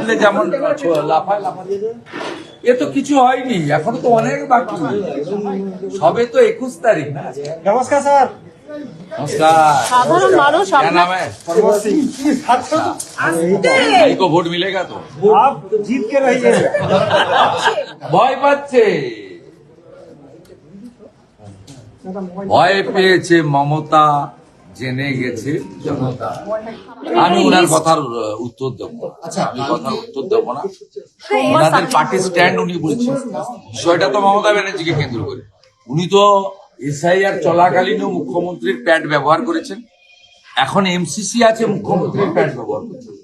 করলে যেমন লাফায় লাফায়, এ তো কিছু হয়নি, এখন তো অনেক বাকি, সবে তো 21 তারিখ না। नमस्कार सर। नमस्कार। साधारण मानुष क्या नाम है? भाई को वोट मिलेगा तो आप जीत के रहिए। ভয় পাচ্ছে, ভয় পেয়েছে মমতা, জেনে গেছে জনতা। আমি ওনার কথার উত্তর দেবো, আমি কথার উত্তর দেবো না। ওনাদের পার্টি স্ট্যান্ড উনি বলছেন, বিষয়টা তো মমতা ব্যানার্জিকে কেন্দ্র করে। উনি তো এসআইআর চলাকালীনও মুখ্যমন্ত্রীর প্যাড ব্যবহার করেছেন, এখন এমসিসি আছে মুখ্যমন্ত্রীর প্যাড ব্যবহার করছেন।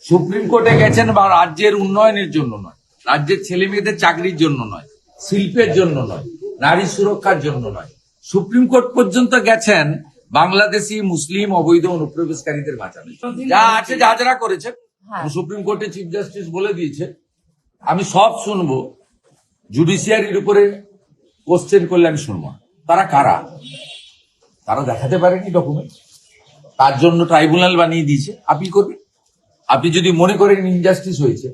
সুপ্রিম কোর্টে গেছেন বা রাজ্যের উন্নয়নের জন্য নয়, রাজ্যের ছেলে মেয়েদের চাকরির জন্য নয়, শিল্পের জন্য নয়, নারী সুরক্ষার জন্য নয়, সুপ্রিম কোর্ট পর্যন্ত গেছেন বাংলাদেশি মুসলিম অবৈধ অনুপ্রবেশকারীদের বাঁচানো। যা আছে যা যারা করেছেন, সুপ্রিম কোর্টে চিফ জাস্টিস বলে দিয়েছে আমি সব শুনবো, জুডিশিয়ারির উপরে কোশ্চেন করলে আমি শুনবো। তারা কারা? তারা দেখাতে পারেনি ডকুমেন্ট, তার জন্য ট্রাইব্যুনাল বানিয়ে দিয়েছে, আপিল করবে। আপনি যদি মনে করেন ইনজাস্টিস হয়েছে,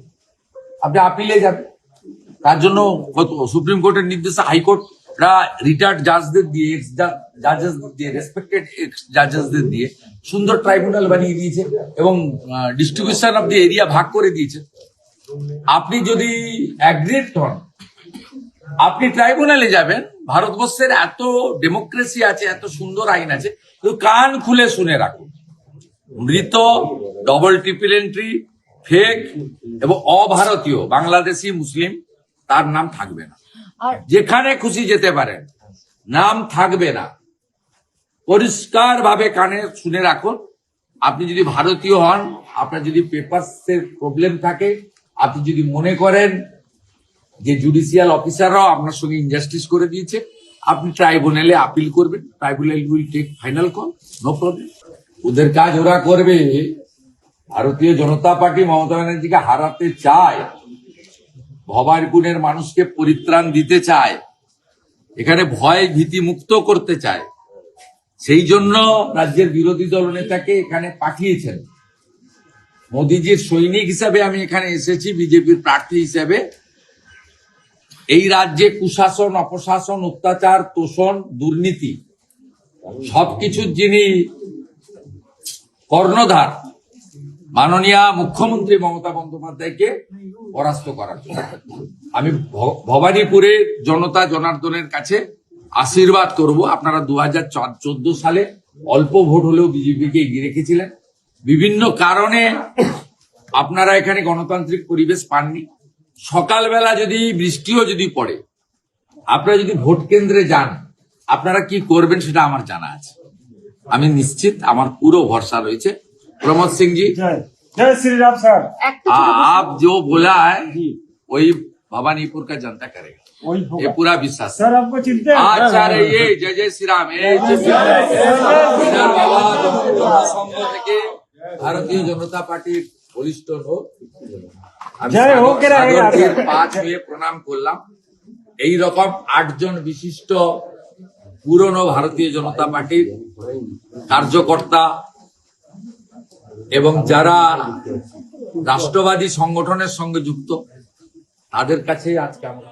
আপনি আপিলে যাবেন। তার জন্য সুপ্রিম কোর্টের নির্দেশে হাইকোর্টরা রিটায়ার্ড জাজদের দিয়ে, এক্স জাজেসদের দিয়ে, রেসপেক্টেড এক্স জাজেসদের দিয়ে সুন্দর ট্রাইব্যুনাল বানিয়ে দিয়েছে এবং ডিস্ট্রিবিউশন অফ দি এরিয়া ভাগ করে দিয়েছে। আপনি যদি অ্যাগ্রিড হন, আপনি ট্রাইব্যুনালে যাবেন। ভারতবর্ষের এত ডেমোক্রেসি আছে, এত সুন্দর আইন আছে, কিন্তু কান খুলে শুনে রাখুন, মৃত, ডবল ট্রিপল এন্ট্রি, ফেক এবং অভারতীয় বাংলাদেশি মুসলিম তার নাম থাকবে না। যেখানে খুশি যেতে পারেন, নাম থাকবে না। পরিষ্কার ভাবে কানে শুনে রাখুন। আপনি যদি ভারতীয় হন, আপনার যদি পেপারসের প্রবলেম থাকে, আপনি যদি মনে করেন যে জুডিশিয়াল অফিসাররাও আপনার সঙ্গে ইনজাস্টিস করে দিয়েছে, আপনি ট্রাইব্যুনালে আপিল করবেন। Tribunal will take final call, no problem. ওদের কাজ ওরা করবে। ভারতীয় জনতা পার্টি মমতা ব্যানার্জিকে হারাতে চায়, ভবানীপুরের মানুষকে পরিত্রাণ দিতে চায়, এখানে ভয় ভীতি মুক্ত করতে চায়। সেই জন্য রাজ্যের বিরোধী দল নেতাকে এখানে পাঠিয়েছেন। মোদিজির সৈনিক হিসাবে আমি এখানে এসেছি, বিজেপির প্রার্থী হিসাবে। এই রাজ্যে কুশাসন, অপশাসন, অত্যাচার, তোষণ, দুর্নীতি সবকিছুর যিনি কর্ণধার, মাননীয় মুখ্যমন্ত্রী মমতা বন্দ্যোপাধ্যায়কে পরাস্ত করার জন্য আমি ভবানীপুরের জনতা জনার্দনের কাছে আশীর্বাদ করব। আপনারা 2014 সালে অল্প ভোট হলেও বিজেপিকে এগিয়ে রেখেছিলেন। বিভিন্ন কারণে আপনারা এখানে গণতান্ত্রিক পরিবেশ পাননি। সকালবেলা যদি বৃষ্টিও যদি পড়ে, আপনারা যদি ভোট কেন্দ্রে যান, আপনারা কি করবেন সেটা আমার জানা আছে। আমি নিশ্চিত, আমার পুরো ভরসা রয়েছে। प्रमोद सिंह जी, जय श्री राम सर। आप जो बोला है वही भवानीपुर का जनता करेगा, ये पूरा विश्वास सर आपको चिंता है? अच्छा रहिए, जय जय श्री राम। থেকে ভারতীয় জনতা পার্টির বরিষ্ঠ লোক, আমি জয় হোক রে। সাগরকে 5 হয়ে প্রণাম করলাম। এই রকম 8 জন বিশিষ্ট পুরনো ভারতীয় জনতা পার্টির কার্যকর্তা এবং যারা রাষ্ট্রবাদী সংগঠনের সঙ্গে যুক্ত, তাদের কাছে আজকে আমরা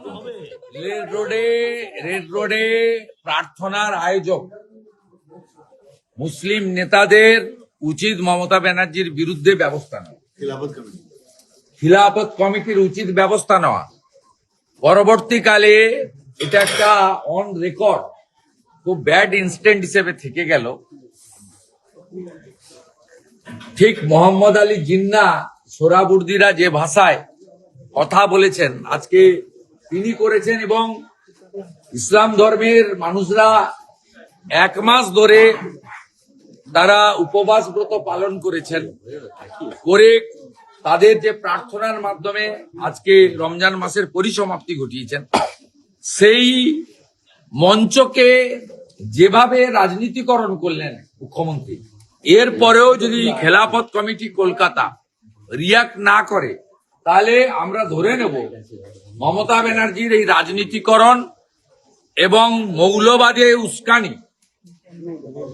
রেড রোডে প্রার্থনার আয়োজক মুসলিম নেতাদের উচিত মমতা ব্যানার্জির বিরুদ্ধে ব্যবস্থা নেওয়া, খিলাফত কমিটির উচিত ব্যবস্থা নেওয়া। পরবর্তীকালে এটা একটা অন রেকর্ড খুব ব্যাড ইনসিডেন্ট হিসেবে থেকে গেল। ঠিক মোহাম্মদ আলী জিন্না, সোহরাবুর্দিরা যে ভাষায় কথা বলেছেন আজকে তিনি করেছেন, এবং ইসলাম ধর্মের মানুষরা 1 মাস ধরে তারা উপবাস ব্রত পালন করেছেন, করে তাদের যে প্রার্থনার মাধ্যমে আজকে রমজান মাসের পরিসমাপ্তি ঘটিয়েছেন, সেই মঞ্চকে যেভাবে রাজনীতিকরণ করলেন মুখ্যমন্ত্রী, এরপরেও যদি খেলাফত কমিটি কলকাতা রিয়াক্ট না করে, তাহলে আমরা ধরে নেব মমতা ব্যানার্জির এই রাজনীতিকরণ এবং মৌলবাদী উস্কানি,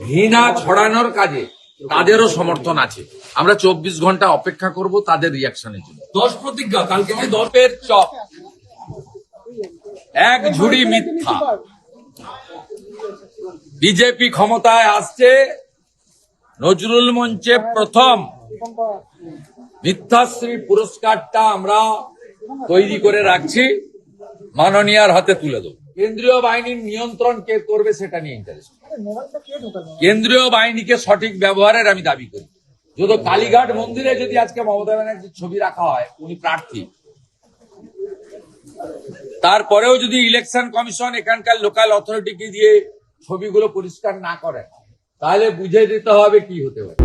ঘৃণা ছড়ানোর কাজে তাদেরও সমর্থন আছে। আমরা 24 ঘন্টা অপেক্ষা করব তাদের রিয়াকশনের জন্য। 10 প্রতিজ্ঞা কালকে 10 চপ, এক ঝুড়ি মিথ্যা। বিজেপি ক্ষমতায় আসছে, নজরুল মঞ্চে প্রথম মিথ্যাশ্রী পুরস্কারটা আমরা তৈরি করে রাখছি, মাননীয়ার হাতে তুলে দেব। কেন্দ্রীয় বাহিনীর নিয়ন্ত্রণ কে করবে সেটা নিয়ে ইন্টারেস্ট। কেন্দ্রীয় বাহিনীকে সঠিক ব্যবহারের আমি দাবি করি। যদি কালীঘাট মন্দিরে যদি আজকে মমতা ব্যানার্জির ছবি রাখা হয়, উনি প্রার্থী, তারপরেও যদি ইলেকশন কমিশন এখানকার লোকাল অথরিটিকে দিয়ে ছবিগুলো পরিষ্কার না করে, তাহলে বুঝে দিতে হবে কি হতে পারে।